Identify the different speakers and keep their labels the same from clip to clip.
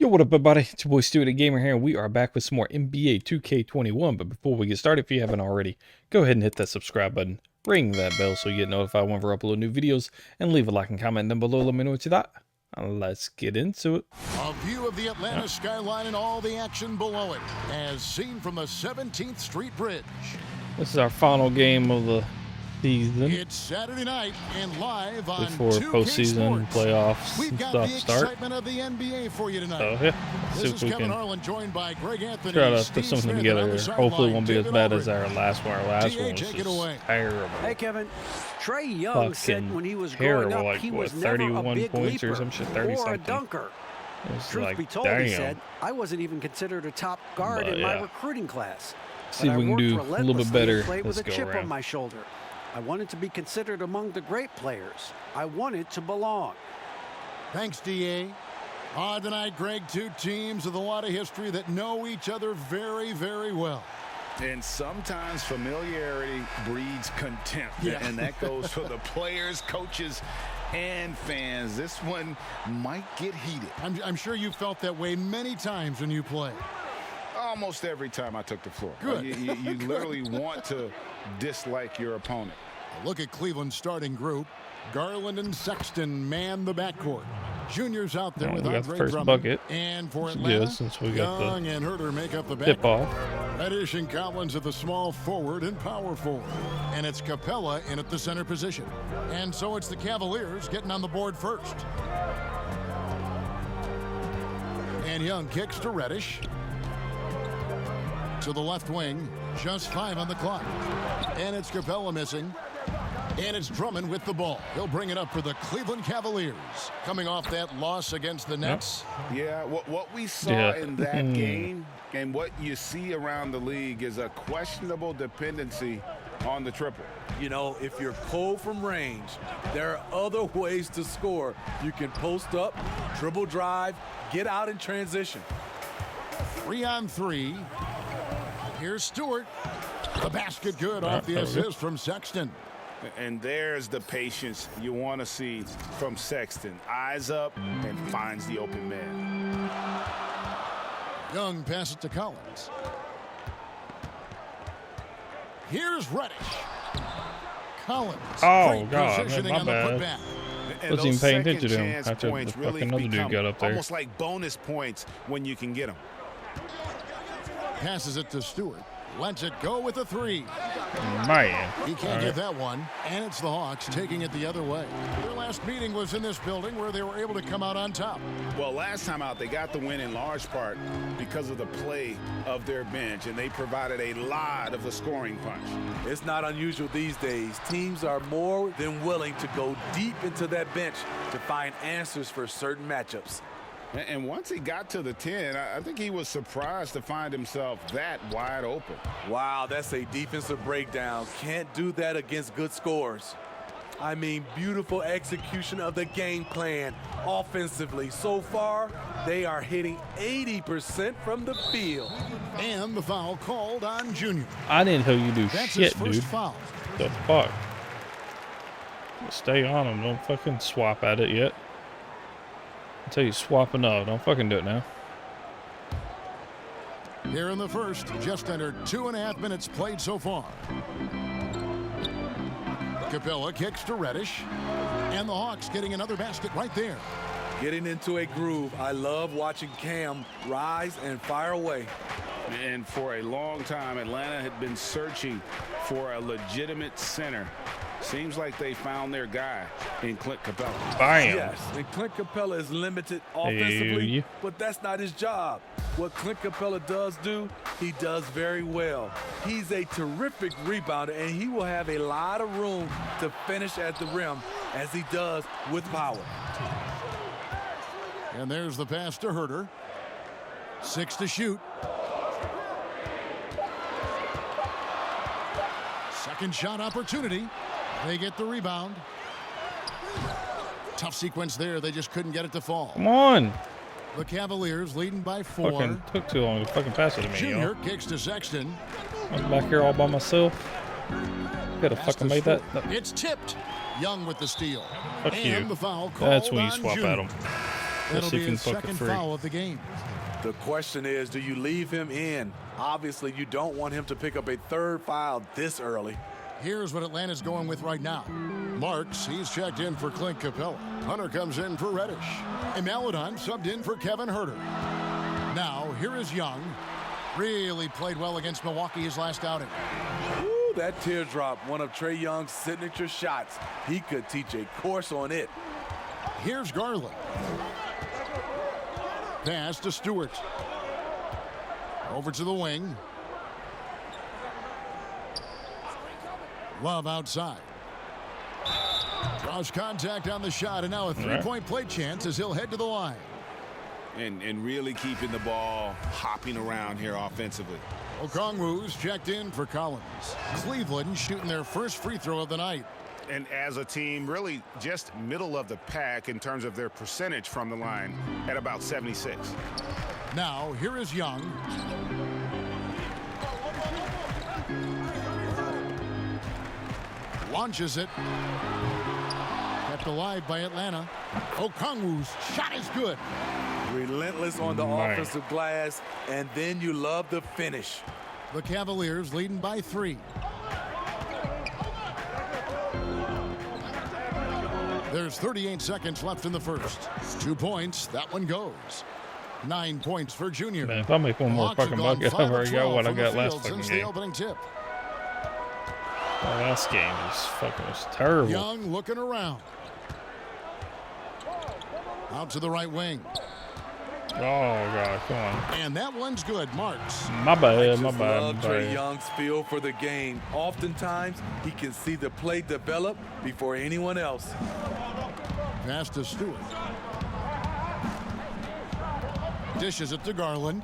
Speaker 1: What up, everybody? It's your boy Stu the Gamer here, and we are back with some more NBA 2K21. But before we get started, if you haven't already, go ahead and hit that subscribe button, ring that bell so you get notified whenever I upload new videos, and leave a like and comment down below. Let me know what you thought. Let's get into it.
Speaker 2: A view of the Atlanta skyline and all the action below it, as seen from the 17th Street Bridge.
Speaker 1: This is our final game of the season.
Speaker 2: It's Saturday night and live on
Speaker 1: Before
Speaker 2: 2K
Speaker 1: postseason
Speaker 2: Sports.
Speaker 1: playoffs
Speaker 2: We've
Speaker 1: and
Speaker 2: got
Speaker 1: stuff
Speaker 2: the
Speaker 1: start.
Speaker 2: excitement of the NBA for you tonight.
Speaker 1: So yeah,
Speaker 2: This
Speaker 1: see
Speaker 2: is
Speaker 1: if we
Speaker 2: Kevin
Speaker 1: can
Speaker 2: Harlan, joined by Greg Anthony,
Speaker 1: try to
Speaker 2: Steve
Speaker 1: put something
Speaker 2: Smith,
Speaker 1: together
Speaker 2: and on
Speaker 1: here.
Speaker 2: the
Speaker 1: Hopefully it won't be as
Speaker 2: sideline,
Speaker 1: bad
Speaker 2: David
Speaker 1: as our last one. Our last one was
Speaker 2: take it
Speaker 1: just
Speaker 2: away.
Speaker 1: terrible.
Speaker 3: Hey, Kevin. Trey Young said when he was growing
Speaker 1: Terrible,
Speaker 3: up,
Speaker 1: like
Speaker 3: he
Speaker 1: what,
Speaker 3: was never a
Speaker 1: 31
Speaker 3: big
Speaker 1: points or
Speaker 3: leaper
Speaker 1: some shit, 30
Speaker 3: or a
Speaker 1: something.
Speaker 3: dunker.
Speaker 1: It's
Speaker 3: Truth
Speaker 1: like,
Speaker 3: be told,
Speaker 1: damn.
Speaker 3: he said, I wasn't even considered a top guard
Speaker 1: But,
Speaker 3: in my
Speaker 1: yeah.
Speaker 3: recruiting class.
Speaker 1: See
Speaker 3: But
Speaker 1: if we
Speaker 3: I
Speaker 1: can
Speaker 3: worked
Speaker 1: do a little bit
Speaker 3: relentlessly
Speaker 1: better
Speaker 3: and played
Speaker 1: this
Speaker 3: with a
Speaker 1: go
Speaker 3: chip
Speaker 1: around.
Speaker 3: on my shoulder. I wanted to be considered among the great players. I wanted to belong.
Speaker 2: Thanks, DA. Tonight, Greg, two teams with a lot of history that know each other very, very well.
Speaker 4: And sometimes familiarity breeds contempt, and that goes for the players, coaches, and fans. This one might get heated.
Speaker 2: I'm sure you felt that way many times when you play.
Speaker 4: Almost every time I took the floor.
Speaker 2: Good.
Speaker 4: You literally want to dislike your opponent.
Speaker 2: A look at Cleveland's starting group. Garland and Sexton man the backcourt. Junior's out there with
Speaker 1: we got the
Speaker 2: Andre
Speaker 1: first
Speaker 2: Drummond.
Speaker 1: bucket.
Speaker 2: And for
Speaker 1: It's
Speaker 2: Atlanta,
Speaker 1: good since we got
Speaker 2: Young and Herter make up the
Speaker 1: tip
Speaker 2: backcourt.
Speaker 1: off.
Speaker 2: Reddish and Collins at the small forward and power forward. And it's Capella in at the center position. And so it's the Cavaliers getting on the board first. And Young kicks to Reddish. To the left wing, just 5 on the clock. And it's Capella missing. And it's Drummond with the ball. He'll bring it up for the Cleveland Cavaliers. Coming off that loss against the Nets.
Speaker 4: Yeah, what we saw in that game and what you see around the league is a questionable dependency on the triple.
Speaker 5: You know, if you're cold from range, there are other ways to score. You can post up, dribble drive, get out in transition.
Speaker 2: 3 on 3. Here's Stewart. The basket good off the assist from Sexton.
Speaker 4: And there's the patience you want to see from Sexton. Eyes up and finds the open man.
Speaker 2: Young passes to Collins. Here's Reddish. Collins.
Speaker 1: Oh,
Speaker 2: Great
Speaker 1: God,
Speaker 2: positioning
Speaker 1: my
Speaker 2: on the
Speaker 1: bad.
Speaker 2: putback.
Speaker 4: And
Speaker 1: Wasn't even
Speaker 4: those
Speaker 1: paying attention to him
Speaker 4: second-chance
Speaker 1: after the
Speaker 4: points really
Speaker 1: fucking other dude
Speaker 4: become
Speaker 1: got up there.
Speaker 4: almost like bonus points when you can get them.
Speaker 2: Passes it to Stewart. Lets it go with a 3.
Speaker 1: Man.
Speaker 2: He can't get that one, and it's the Hawks taking it the other way. Their last meeting was in this building where they were able to come out on top.
Speaker 4: Well, last time out, they got the win in large part because of the play of their bench, and they provided a lot of the scoring punch.
Speaker 5: It's not unusual these days. Teams are more than willing to go deep into that bench to find answers for certain matchups.
Speaker 4: And once he got to the 10, I think he was surprised to find himself that wide open.
Speaker 5: Wow, that's a defensive breakdown. Can't do that against good scores. I mean, beautiful execution of the game plan offensively. So far, they are hitting 80% from the field.
Speaker 2: And the foul called on Junior.
Speaker 1: I didn't tell you to do
Speaker 2: That's
Speaker 1: shit,
Speaker 2: his first
Speaker 1: dude.
Speaker 2: foul.
Speaker 1: The fuck? Stay on him. Don't fucking swap at it yet. Until you swapping up. Don't fucking do it now.
Speaker 2: Here in the first, just under 2.5 minutes played so far. Capella kicks to Reddish. And the Hawks getting another basket right there.
Speaker 5: Getting into a groove. I love watching Cam rise and fire away.
Speaker 4: And for a long time, Atlanta had been searching for a legitimate center. Seems like they found their guy in Clint Capella.
Speaker 1: Bam.
Speaker 5: Yes, and Clint Capella is limited offensively,
Speaker 1: Hey.
Speaker 5: but that's not his job. What Clint Capella does do, he does very well. He's a terrific rebounder, and he will have a lot of room to finish at the rim, as he does with power.
Speaker 2: And there's the pass to Herter. 6 to shoot. Second shot opportunity. They get the rebound. Tough sequence there. They just couldn't get it to fall.
Speaker 1: Come on.
Speaker 2: The Cavaliers leading by 4.
Speaker 1: Fucking took too long to fucking pass it to me,
Speaker 2: Junior
Speaker 1: yo.
Speaker 2: kicks to Sexton.
Speaker 1: I'm back here all by myself. Could have
Speaker 2: Pass
Speaker 1: fucking
Speaker 2: to
Speaker 1: made that.
Speaker 2: Stewart. It's tipped. Young with the steal.
Speaker 1: Fuck
Speaker 2: and
Speaker 1: you.
Speaker 2: the foul called
Speaker 1: That's when you
Speaker 2: on
Speaker 1: swap
Speaker 2: Junior.
Speaker 1: at him.
Speaker 2: That'll
Speaker 1: see if
Speaker 2: be
Speaker 1: he
Speaker 2: his
Speaker 1: can fuck it
Speaker 2: second
Speaker 1: free.
Speaker 2: foul of the game.
Speaker 5: The question is, do you leave him in? Obviously, you don't want him to pick up a third foul this early.
Speaker 2: Here's what Atlanta's going with right now. Marks, he's checked in for Clint Capella. Hunter comes in for Reddish. And Maladon subbed in for Kevin Herter. Now, here is Young. Really played well against Milwaukee his last outing.
Speaker 5: Ooh, that teardrop, one of Trae Young's signature shots. He could teach a course on it.
Speaker 2: Here's Garland. Pass to Stewart. Over to the wing. Love outside. Draws contact on the shot, and now a three-point play chance as he'll head to the line.
Speaker 4: And really keeping the ball hopping around here offensively.
Speaker 2: Okongwu's checked in for Collins. Cleveland shooting their first free throw of the night.
Speaker 6: And as a team, really just middle of the pack in terms of their percentage from the line at about 76.
Speaker 2: Now, here is Young. Launches it. Kept alive by Atlanta. Okongwu's shot is good.
Speaker 5: Relentless on the offensive glass, and then you love the finish.
Speaker 2: The Cavaliers leading by 3. There's 38 seconds left in the first. 2 points. That one goes. 9 points for Junior.
Speaker 1: Man, if I make one more
Speaker 2: Hawks have
Speaker 1: fucking
Speaker 2: gone
Speaker 1: bucket,
Speaker 2: 5
Speaker 1: I've
Speaker 2: of
Speaker 1: already got
Speaker 2: 12
Speaker 1: what I
Speaker 2: from the
Speaker 1: got last
Speaker 2: field
Speaker 1: fucking
Speaker 2: since the
Speaker 1: game.
Speaker 2: opening tip.
Speaker 1: Last game was terrible.
Speaker 2: Young looking around. Out to the right wing.
Speaker 1: Oh, God, come on.
Speaker 2: And that one's good. Marks.
Speaker 1: My bad,
Speaker 5: Just
Speaker 1: my bad.
Speaker 5: love
Speaker 1: my
Speaker 5: Trae
Speaker 1: bad.
Speaker 5: Young's feel for the game. Oftentimes, he can see the play develop before anyone else.
Speaker 2: Pass to Stewart. Dishes it to Garland.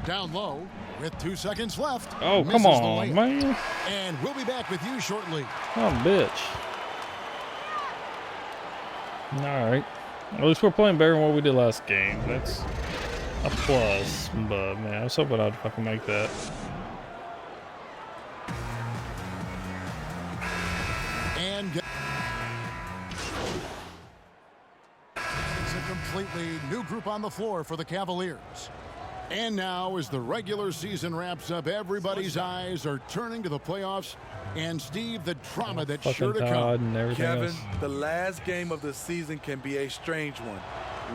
Speaker 2: Down low with 2 seconds left.
Speaker 1: Oh,
Speaker 2: Misses
Speaker 1: come
Speaker 2: the
Speaker 1: on,
Speaker 2: layup.
Speaker 1: man.
Speaker 2: And we'll be back with you shortly.
Speaker 1: Oh, bitch. All right. At least we're playing better than what we did last game. That's a plus. But, man, I was hoping I'd fucking make that.
Speaker 2: And it's a completely new group on the floor for the Cavaliers. And now, as the regular season wraps up, everybody's eyes are turning to the playoffs. And Steve, the drama that's sure to
Speaker 1: Fucking Todd
Speaker 2: come.
Speaker 1: and everything
Speaker 5: Kevin,
Speaker 1: else.
Speaker 5: the last game of the season can be a strange one.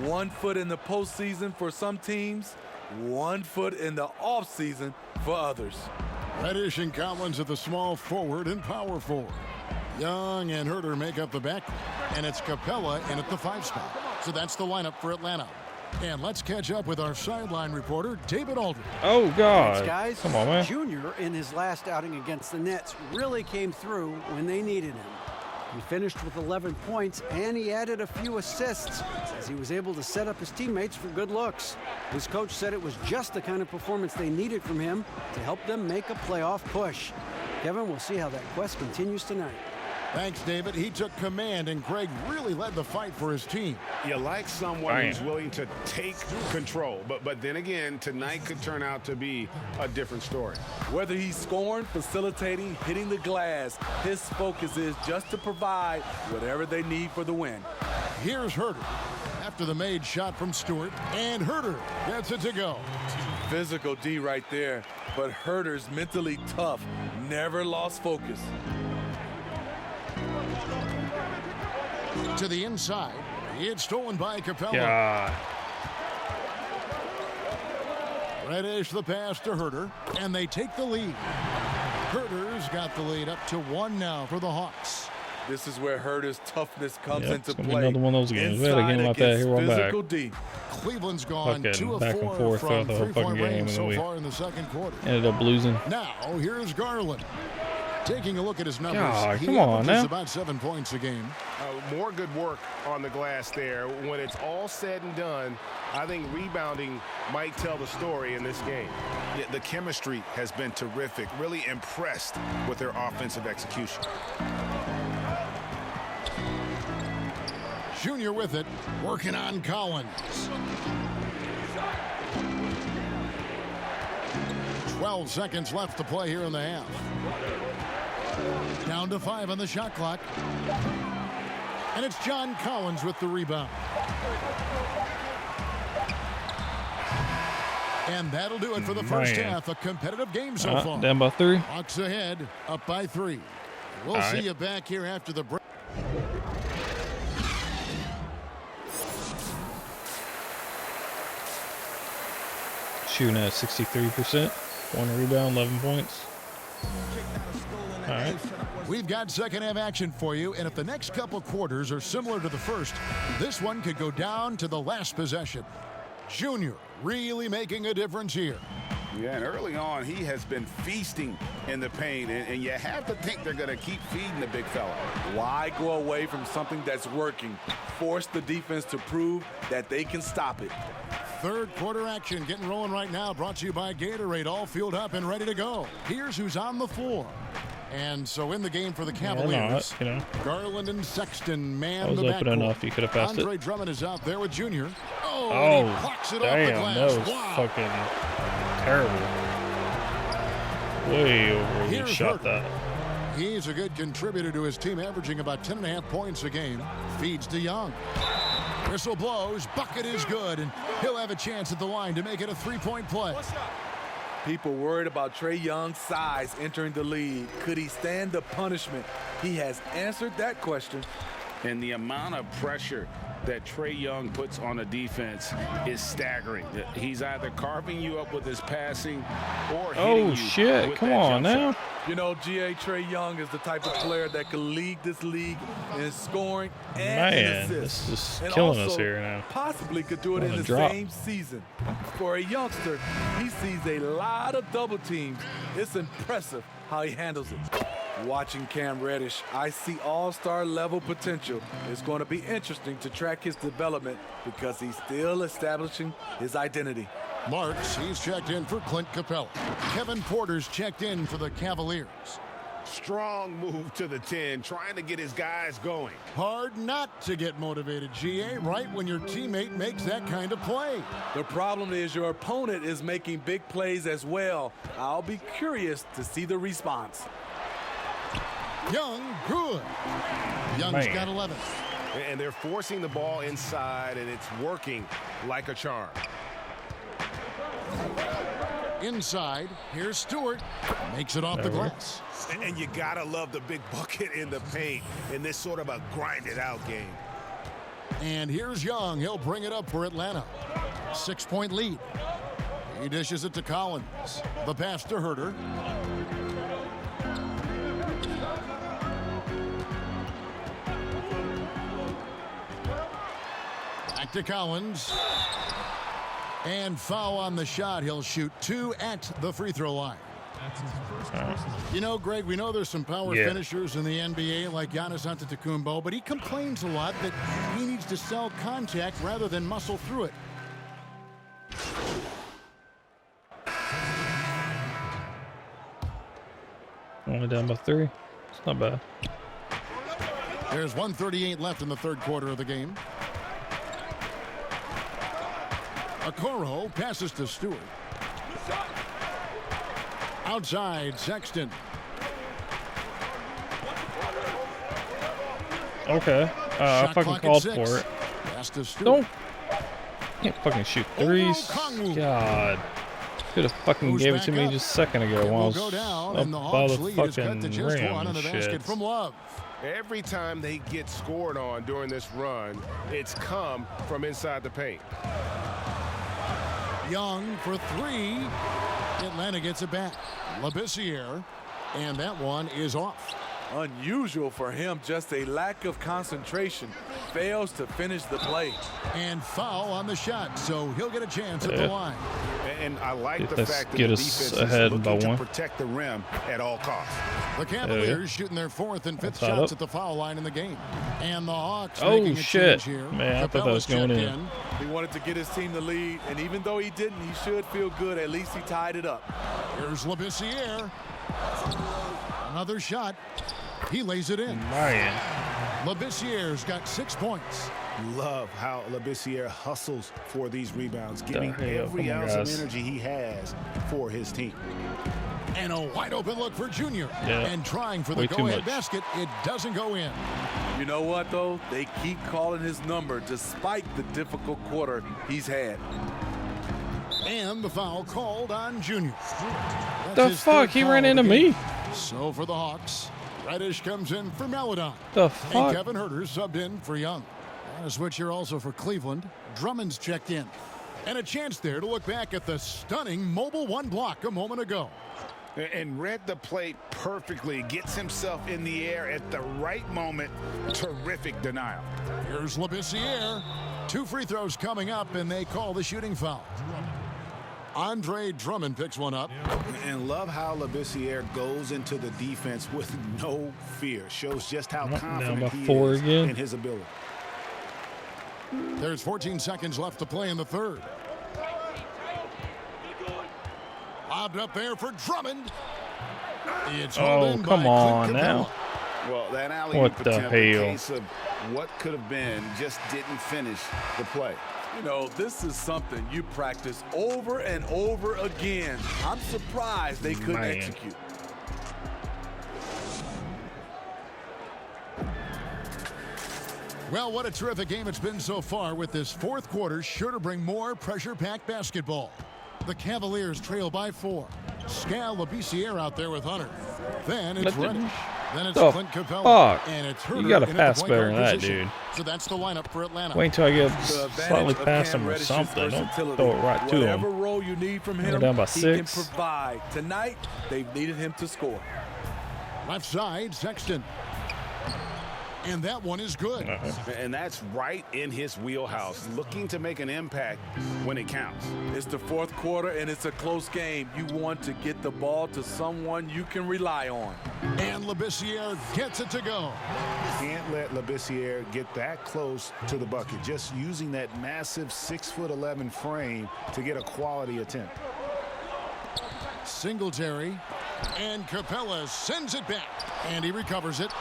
Speaker 5: 1 foot in the postseason for some teams, 1 foot in the offseason for others.
Speaker 2: Reddish and Collins at the small forward and power forward. Young and Herter make up the back, and it's Capella in at the 5 spot. So that's the lineup for Atlanta. And let's catch up with our sideline reporter, David Aldridge.
Speaker 1: Oh, God.
Speaker 3: Thanks, guys.
Speaker 1: Come on, man.
Speaker 3: Junior, in his last outing against the Nets, really came through when they needed him. He finished with 11 points, and he added a few assists as he was able to set up his teammates for good looks. His coach said it was just the kind of performance they needed from him to help them make a playoff push. Kevin, we'll see how that quest continues tonight.
Speaker 2: Thanks, David. He took command, and Greg really led the fight for his team.
Speaker 6: You like someone who's willing to take control, but then again, tonight could turn out to be a different story.
Speaker 5: Whether he's scoring, facilitating, hitting the glass, his focus is just to provide whatever they need for the win.
Speaker 2: Here's Herter after the made shot from Stewart, and Herter gets it to go.
Speaker 5: Physical D right there, but Herter's mentally tough, never lost focus.
Speaker 2: To the inside. It's stolen by Capella.
Speaker 1: God.
Speaker 2: Reddish the pass to Herter, and they take the lead. Herter's got the lead up to 1 now for the Hawks.
Speaker 5: This is where Herter's toughness comes
Speaker 1: Yep,
Speaker 5: into
Speaker 1: it's gonna be
Speaker 5: play.
Speaker 1: another one of those games. We had a
Speaker 5: Inside
Speaker 1: game like that.
Speaker 5: against
Speaker 1: Here we're back.
Speaker 5: physical D.
Speaker 2: Cleveland's gone
Speaker 1: Fucking
Speaker 2: 2 of
Speaker 1: back and
Speaker 2: 4
Speaker 1: forth
Speaker 2: from
Speaker 1: throughout the whole
Speaker 2: three-point
Speaker 1: fucking game,
Speaker 2: range
Speaker 1: and
Speaker 2: so
Speaker 1: we
Speaker 2: far in the second quarter.
Speaker 1: Ended up losing.
Speaker 2: Now, here's Garland. Taking a look at his numbers,
Speaker 1: God,
Speaker 2: he
Speaker 1: come on
Speaker 2: averages
Speaker 1: now.
Speaker 2: about 7 points a game.
Speaker 6: More good work on the glass there. When it's all said and done, I think rebounding might tell the story in this game. The chemistry has been terrific. Really impressed with their offensive execution.
Speaker 2: Junior with it, working on Collins. 12 seconds left to play here in the half. Down to 5 on the shot clock. And it's John Collins with the rebound. And that'll do it for the first half. A competitive game so far.
Speaker 1: Down by 3.
Speaker 2: Hawks ahead, up by 3. We'll see you back here after the break.
Speaker 1: Shooting at 63%. 1 rebound, 11 points. All right.
Speaker 2: We've got second half action for you, and if the next couple quarters are similar to the first, this one could go down to the last possession. Junior really making a difference here.
Speaker 4: Yeah, and early on, he has been feasting in the paint, and you have to think they're going to keep feeding the big fella.
Speaker 5: Why go away from something that's working? Force the defense to prove that they can stop it.
Speaker 2: Third quarter action getting rolling right now, brought to you by Gatorade, all fueled up and ready to go. Here's who's on the floor. And so in the game for the Cavaliers, Garland and Sexton man the backcourt.
Speaker 1: Enough. You could have passed
Speaker 2: Andre
Speaker 1: it.
Speaker 2: Drummond is out there with Junior. Oh,
Speaker 1: Oh,
Speaker 2: and he plucks it off the
Speaker 1: damn,
Speaker 2: glass.
Speaker 1: that was
Speaker 2: Wow.
Speaker 1: fucking terrible. Way over he
Speaker 2: Here's
Speaker 1: shot
Speaker 2: Herter.
Speaker 1: that.
Speaker 2: He's a good contributor to his team, averaging about 10.5 points a game. Feeds to Young. Whistle blows, bucket is good, and he'll have a chance at the line to make it a three-point play.
Speaker 5: People worried about Trae Young's size entering the league. Could he stand the punishment? He has answered that question.
Speaker 4: And the amount of pressure that Trae Young puts on a defense is staggering. He's either carving you up with his passing or hitting you
Speaker 1: shit,
Speaker 4: with
Speaker 1: come
Speaker 4: that
Speaker 1: on
Speaker 4: jump
Speaker 1: now.
Speaker 4: shot.
Speaker 5: You know, Trae Young is the type of player that could lead this league in scoring and in
Speaker 1: Man,
Speaker 5: assists.
Speaker 1: this is
Speaker 5: And
Speaker 1: killing us
Speaker 5: also
Speaker 1: here now.
Speaker 5: possibly could do it in
Speaker 1: On
Speaker 5: the
Speaker 1: a drop.
Speaker 5: same season. For a youngster, he sees a lot of double teams. It's impressive how he handles it. Watching Cam Reddish, I see all-star level potential. It's going to be interesting to track his development because he's still establishing his identity.
Speaker 2: Marks, he's checked in for Clint Capella. Kevin Porter's checked in for the Cavaliers.
Speaker 6: Strong move to the 10, trying to get his guys going.
Speaker 2: Hard not to get motivated, GA, right when your teammate makes that kind of play.
Speaker 5: The problem is your opponent is making big plays as well. I'll be curious to see the response.
Speaker 2: Young, good. Young's
Speaker 1: Man.
Speaker 2: got 11.
Speaker 6: And they're forcing the ball inside, and it's working like a charm.
Speaker 2: Inside, here's Stewart. Makes it off the glass.
Speaker 6: And you gotta love the big bucket in the paint in this sort of a grinded-out game.
Speaker 2: And here's Young. He'll bring it up for Atlanta. 6-point lead. He dishes it to Collins. The pass to Herter. Back to Collins. And foul on the shot. He'll shoot 2 at the free throw line. You know, Greg, we know there's some power finishers in the NBA like Giannis Antetokounmpo, but he complains a lot that he needs to sell contact rather than muscle through it.
Speaker 1: Only down by 3. It's not bad.
Speaker 2: There's 1:38 left in the third quarter of the game. Okoro passes to Stewart. Outside, Sexton.
Speaker 1: Okay. I
Speaker 2: Shot
Speaker 1: fucking
Speaker 2: clock at
Speaker 1: called
Speaker 2: 6.
Speaker 1: for it.
Speaker 2: Pass to Stewart.
Speaker 1: Don't. Can't fucking shoot threes.
Speaker 2: Okongwu.
Speaker 1: God. Could have fucking
Speaker 2: Who's
Speaker 1: gave it
Speaker 2: back
Speaker 1: to me
Speaker 2: up?
Speaker 1: just a second ago
Speaker 2: It
Speaker 1: while I
Speaker 2: will
Speaker 1: was
Speaker 2: go down,
Speaker 1: up
Speaker 2: and the
Speaker 1: by
Speaker 2: Hawks
Speaker 1: the
Speaker 2: lead is cut
Speaker 1: fucking
Speaker 2: to just
Speaker 1: rim
Speaker 2: one on the
Speaker 1: and
Speaker 2: basket
Speaker 1: shit.
Speaker 2: from Love.
Speaker 6: Every time they get scored on during this run, it's come from inside the paint.
Speaker 2: Young for 3. Atlanta gets it back. Labissiere, and that one is off.
Speaker 5: Unusual for him, just a lack of concentration. Fails to finish the play.
Speaker 2: And foul on the shot, so he'll get a chance at the line.
Speaker 6: And I like the
Speaker 1: Let's
Speaker 6: fact that
Speaker 1: get
Speaker 6: the
Speaker 1: us
Speaker 6: defense is
Speaker 1: ahead
Speaker 6: looking
Speaker 1: by
Speaker 6: to
Speaker 1: 1.
Speaker 6: protect the rim at all costs.
Speaker 2: The Cavaliers shooting their 4th and 5th
Speaker 1: Tied
Speaker 2: shots
Speaker 1: up.
Speaker 2: at the foul line in the game. And the Hawks
Speaker 1: Oh,
Speaker 2: making a
Speaker 1: shit.
Speaker 2: change here.
Speaker 1: Man, I thought that was
Speaker 2: Capella's
Speaker 1: going
Speaker 2: checked
Speaker 1: in.
Speaker 5: He wanted to get his team the lead, and even though he didn't, he should feel good. At least he tied it up.
Speaker 2: Here's Labissiere. Another shot. He lays it in.
Speaker 1: Man.
Speaker 2: Labissiere's got 6 points.
Speaker 6: Love how Labissiere hustles for these rebounds, giving
Speaker 1: Hurry up,
Speaker 6: every
Speaker 1: come on,
Speaker 6: ounce of
Speaker 1: guys.
Speaker 6: energy he has for his team.
Speaker 2: And a wide open look for Junior.
Speaker 1: Yeah.
Speaker 2: And trying for the
Speaker 1: Way too
Speaker 2: go-ahead
Speaker 1: much.
Speaker 2: basket. It doesn't go in.
Speaker 5: You know what, though? They keep calling his number despite the difficult quarter he's had.
Speaker 2: And the foul called on Junior. That's
Speaker 1: The
Speaker 2: his
Speaker 1: fuck?
Speaker 2: third
Speaker 1: He
Speaker 2: foul
Speaker 1: ran
Speaker 2: of the
Speaker 1: into
Speaker 2: game.
Speaker 1: me.
Speaker 2: So for the Hawks, Reddish comes in for Maladon.
Speaker 1: The
Speaker 2: And
Speaker 1: fuck?
Speaker 2: Kevin Herter subbed in for Young. And a switch here also for Cleveland. Drummond's checked in. And a chance there to look back at the stunning mobile one block a moment ago.
Speaker 4: And read the play perfectly. Gets himself in the air at the right moment. Terrific denial.
Speaker 2: Here's Labissiere. 2 free throws coming up, and they call the shooting foul. Andre Drummond picks one up.
Speaker 4: And love how Labissiere goes into the defense with no fear. Shows just how confident
Speaker 1: by
Speaker 4: he
Speaker 1: 4
Speaker 4: is
Speaker 1: again.
Speaker 4: in his ability.
Speaker 2: There's 14 seconds left to play in the third. Lobbed up there for Drummond. It's hauled in by
Speaker 1: come
Speaker 2: Clint
Speaker 1: on
Speaker 2: Capella.
Speaker 1: now.
Speaker 4: Well, that alley-oop
Speaker 1: What the
Speaker 4: attempt, in
Speaker 1: hell?
Speaker 4: case of what could have been, just didn't finish the play.
Speaker 5: You know, this is something you practice over and over again. I'm surprised they couldn't
Speaker 1: Man.
Speaker 5: execute.
Speaker 2: Well, what a terrific game it's been so far, with this fourth quarter sure to bring more pressure-packed basketball. The Cavaliers trail by 4. Scal Labissiere out there with Hunter. Then it's
Speaker 1: Let the-
Speaker 2: Reddish. Then it's
Speaker 1: the
Speaker 2: Clint Capella.
Speaker 1: fuck?
Speaker 2: And it's Herter
Speaker 1: You gotta
Speaker 2: in at the
Speaker 1: pass
Speaker 2: point
Speaker 1: better
Speaker 2: guard
Speaker 1: than that,
Speaker 2: position.
Speaker 1: dude.
Speaker 2: So that's the lineup for Atlanta.
Speaker 1: Wait until I get
Speaker 5: The
Speaker 1: slightly
Speaker 5: advantage of
Speaker 1: past
Speaker 5: Cam
Speaker 1: him or
Speaker 5: Reddish's
Speaker 1: something. Don't
Speaker 5: versatility.
Speaker 1: throw it right to
Speaker 5: Whatever
Speaker 1: him.
Speaker 5: role you need from
Speaker 1: We're
Speaker 5: him,
Speaker 1: down by
Speaker 5: he
Speaker 1: 6.
Speaker 5: can provide. Tonight, they've needed him to score.
Speaker 2: Left side, Sexton. And that one is good.
Speaker 4: And that's right in his wheelhouse, looking to make an impact when it counts.
Speaker 5: It's the fourth quarter, and it's a close game. You want to get the ball to someone you can rely on.
Speaker 2: And Labissiere gets it to go.
Speaker 4: Can't let Labissiere get that close to the bucket, just using that massive 6'11" frame to get a quality attempt.
Speaker 2: Singletary. And Capella sends it back. And he recovers it.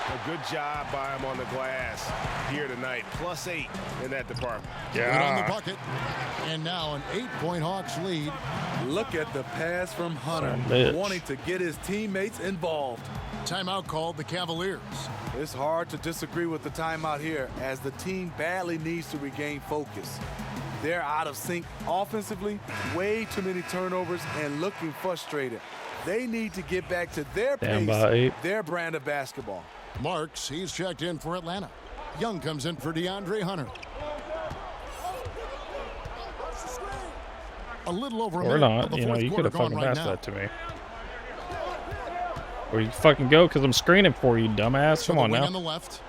Speaker 6: A good job by him on the glass here tonight. +8 in that department.
Speaker 2: Good on the bucket. And now an 8-point Hawks lead.
Speaker 5: Look at the pass from Hunter,
Speaker 1: Son of a bitch.
Speaker 5: wanting to get his teammates involved.
Speaker 2: Timeout called the Cavaliers.
Speaker 5: It's hard to disagree with the timeout here, as the team badly needs to regain focus. They're out of sync offensively, way too many turnovers, and looking frustrated. They need to get back to their
Speaker 1: Down by
Speaker 5: pace,
Speaker 1: 8.
Speaker 5: their brand of basketball.
Speaker 2: Marks, he's checked in for Atlanta. Young comes in for DeAndre Hunter. A little over a
Speaker 1: Or
Speaker 2: minute of
Speaker 1: not.
Speaker 2: the
Speaker 1: You know,
Speaker 2: fourth
Speaker 1: you could
Speaker 2: quarter
Speaker 1: have fucking
Speaker 2: gone right
Speaker 1: passed
Speaker 2: now.
Speaker 1: that to me. Or you fucking go because I'm screening for you, dumbass.
Speaker 2: So
Speaker 1: Come
Speaker 2: the
Speaker 1: on
Speaker 2: wing
Speaker 1: now.
Speaker 2: on the left.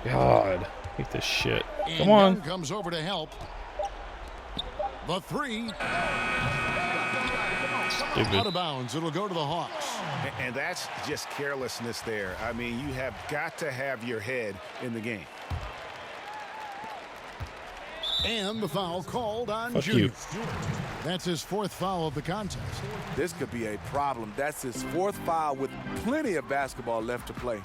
Speaker 1: God. Hate this shit.
Speaker 2: And
Speaker 1: Come on.
Speaker 2: Young comes over to help. The three. Out
Speaker 1: Stupid.
Speaker 2: of bounds. It'll go to the Hawks.
Speaker 4: And that's just carelessness there. I mean, you have got to have your head in the game.
Speaker 2: And the foul called on
Speaker 1: Fuck
Speaker 2: Junior.
Speaker 1: you.
Speaker 2: That's his fourth foul of the contest.
Speaker 5: This could be a problem. That's his fourth foul with plenty of basketball left to play.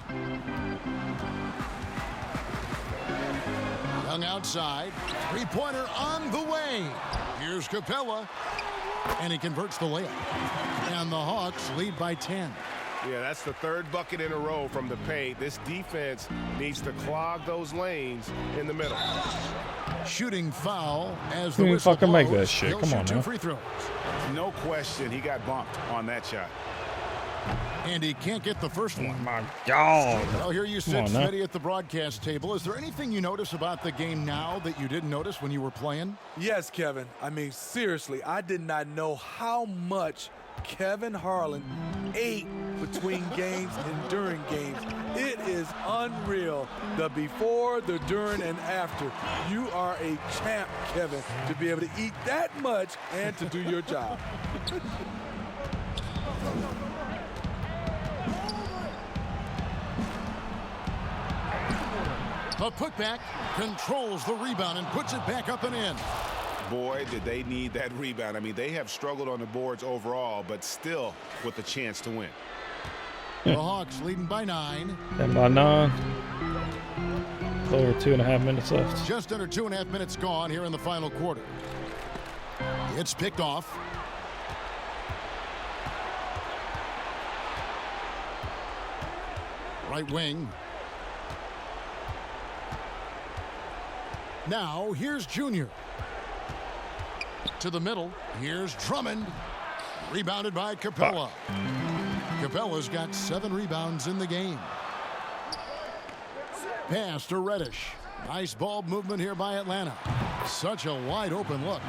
Speaker 2: Young outside. Three-pointer on the way. Here's Capella. And he converts the layup. And the Hawks lead by 10.
Speaker 6: Yeah, that's the third bucket in a row from the paint. This defense needs to clog those lanes in the middle.
Speaker 2: Shooting foul as the
Speaker 1: You can
Speaker 2: whistle
Speaker 1: fucking make that
Speaker 2: blows.
Speaker 1: shit.
Speaker 2: He'll
Speaker 1: Come
Speaker 2: shoot
Speaker 1: on
Speaker 2: 2
Speaker 1: now.
Speaker 2: free throws.
Speaker 4: No question he got bumped on that shot.
Speaker 2: And he can't get the first
Speaker 1: Oh
Speaker 2: one.
Speaker 1: my God.
Speaker 2: Well, here you
Speaker 1: Come
Speaker 2: sit,
Speaker 1: on now.
Speaker 2: Smitty, at the broadcast table. Is there anything you notice about the game now that you didn't notice when you were playing?
Speaker 5: Yes, Kevin. I mean, seriously, I did not know how much Kevin Harlan ate between games and during games. It is unreal. The before, the during, and after. You are a champ, Kevin, to be able to eat that much and to do your job.
Speaker 2: The putback controls the rebound and puts it back up and in.
Speaker 4: Boy, did they need that rebound. I mean, they have struggled on the boards overall, but still with a chance to win.
Speaker 2: The Hawks leading by 9.
Speaker 1: And by 9. Over 2.5 minutes left.
Speaker 2: Just under 2.5 minutes gone here in the final quarter. It's picked off. Right wing. Now, here's Junior. To the middle. Here's Drummond. Rebounded by Capella. Capella's got 7 rebounds in the game. Pass to Reddish. Nice ball movement here by Atlanta. Such a wide open look.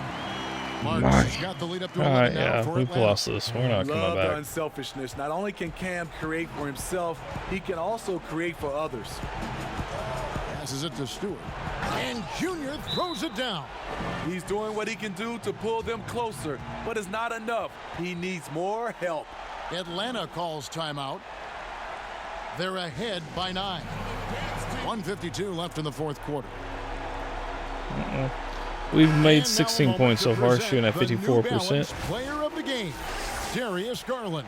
Speaker 2: Marks has got the lead up to 11 now
Speaker 1: yeah,
Speaker 2: for
Speaker 1: we've
Speaker 2: Atlanta.
Speaker 1: lost this. We're not coming
Speaker 5: Love the
Speaker 1: back.
Speaker 5: unselfishness. Not only can Cam create for himself, he can also create for others.
Speaker 2: Passes it to Stewart. And Junior throws it down.
Speaker 5: He's doing what he can do to pull them closer, but it's not enough. He needs more help.
Speaker 2: Atlanta calls timeout. They're ahead by 9. 1:52 left in the fourth quarter.
Speaker 1: We've made
Speaker 2: And now
Speaker 1: 16
Speaker 2: a moment
Speaker 1: points
Speaker 2: to
Speaker 1: so far,
Speaker 2: present
Speaker 1: shooting at
Speaker 2: the New
Speaker 1: 54%.
Speaker 2: Balance Player of the game, Darius Garland.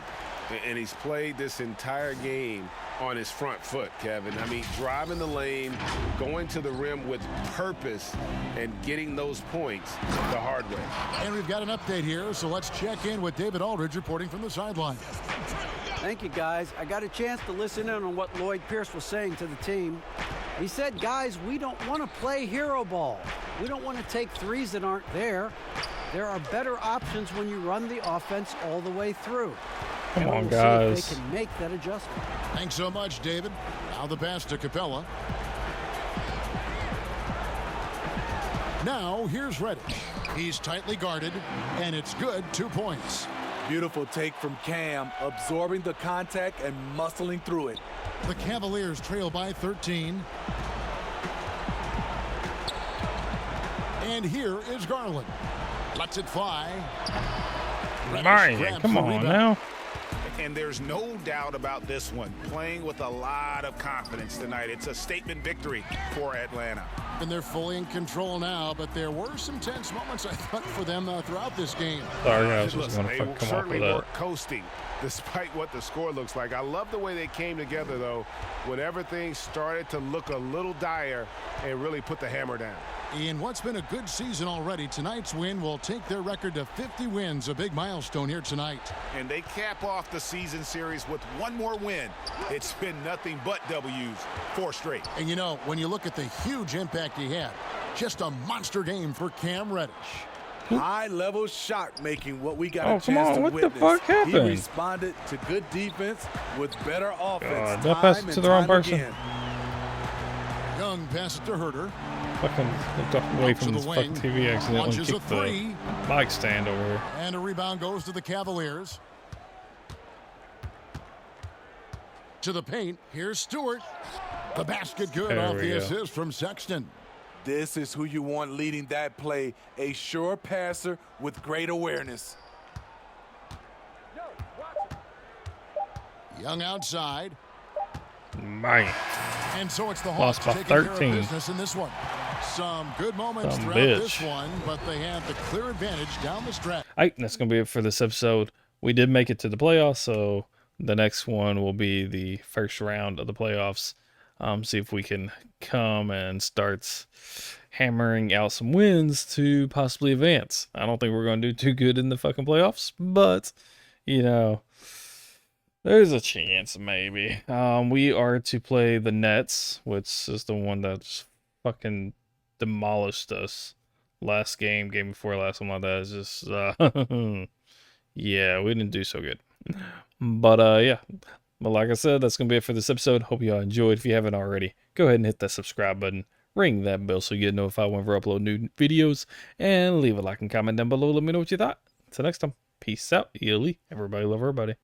Speaker 6: And he's played this entire game on his front foot, Kevin. I mean, driving the lane, going to the rim with purpose, and getting those points the hard way.
Speaker 2: And we've got an update here, so let's check in with David Aldridge reporting from the sideline.
Speaker 3: Thank you, guys. I got a chance to listen in on what Lloyd Pierce was saying to the team. He said, guys, we don't want to play hero ball. We don't want to take threes that aren't there. There are better options when you run the offense all the way through.
Speaker 1: Come
Speaker 3: And
Speaker 1: on,
Speaker 3: we'll see
Speaker 1: guys.
Speaker 3: if they can make that adjustment.
Speaker 2: Thanks so much, David. Now the pass to Capella. Now here's Reddish. He's tightly guarded, and it's good. 2 points.
Speaker 5: Beautiful take from Cam, absorbing the contact and muscling through it.
Speaker 2: The Cavaliers trail by 13. And here is Garland. Lets it fly. Reddish
Speaker 1: Mine,
Speaker 2: grabs
Speaker 1: come
Speaker 2: the
Speaker 1: on
Speaker 2: rebound.
Speaker 1: now.
Speaker 4: And there's no doubt about this one. Playing with a lot of confidence tonight. It's a statement victory for Atlanta.
Speaker 2: And they're fully in control now, but there were some tense moments, I thought, for them throughout this game.
Speaker 1: Sorry, guys. I was
Speaker 6: Listen,
Speaker 1: going to
Speaker 6: they
Speaker 1: fucking come off
Speaker 6: certainly
Speaker 1: with
Speaker 6: were
Speaker 1: that.
Speaker 6: coasting despite what the score looks like. I love the way they came together, though, when everything started to look a little dire and really put the hammer down.
Speaker 2: In what's been a good season already, tonight's win will take their record to 50 wins, a big milestone here tonight.
Speaker 4: And they cap off the season series with one more win. It's been nothing but W's, 4 straight.
Speaker 2: And you know, when you look at the huge impact he had, just a monster game for Cam Reddish.
Speaker 5: High-level shot making, what we got
Speaker 1: Oh,
Speaker 5: a
Speaker 1: come
Speaker 5: chance
Speaker 1: on,
Speaker 5: to
Speaker 1: what the
Speaker 5: witness.
Speaker 1: fuck
Speaker 5: He
Speaker 1: happened?
Speaker 5: responded to good defense with better offense.
Speaker 1: did I pass
Speaker 5: time
Speaker 1: it to
Speaker 5: and
Speaker 1: the wrong
Speaker 5: time
Speaker 1: person?
Speaker 5: again.
Speaker 2: Young passes to Herter.
Speaker 1: Fucking looked away
Speaker 2: Out to
Speaker 1: from
Speaker 2: the
Speaker 1: this fucking
Speaker 2: wing.
Speaker 1: TV. Accidentally
Speaker 2: Launches a
Speaker 1: kicked the
Speaker 2: three.
Speaker 1: mic stand over here.
Speaker 2: And a rebound goes to the Cavaliers. To the paint. Here's Stewart. The basket good
Speaker 1: There
Speaker 2: off
Speaker 1: we
Speaker 2: the
Speaker 1: go.
Speaker 2: assist from Sexton.
Speaker 5: This is who you want leading that play, a sure passer with great awareness.
Speaker 2: Young outside.
Speaker 1: Man.
Speaker 2: And so it's the
Speaker 1: Lost
Speaker 2: Hawks
Speaker 1: by
Speaker 2: taking care of
Speaker 1: 13.
Speaker 2: business in this one. Some good moments
Speaker 1: Some
Speaker 2: throughout
Speaker 1: bitch.
Speaker 2: this one, but they have the clear advantage down the stretch.
Speaker 1: All right, that's going to be it for this episode. We did make it to the playoffs, so the next one will be the first round of the playoffs. See if we can come and start hammering out some wins to possibly advance. I don't think we're going to do too good in the fucking playoffs, but, you know, there's a chance maybe. We are to play the Nets, which is the one that's fucking demolished us last game before last, something like that. It's just, yeah, we didn't do so good. But, yeah. But like I said, that's going to be it for this episode. Hope you all enjoyed. If you haven't already, go ahead and hit that subscribe button. Ring that bell so you get notified whenever I upload new videos. And leave a like and comment down below. Let me know what you thought. Until next time, peace out. Yoli. Everybody love everybody.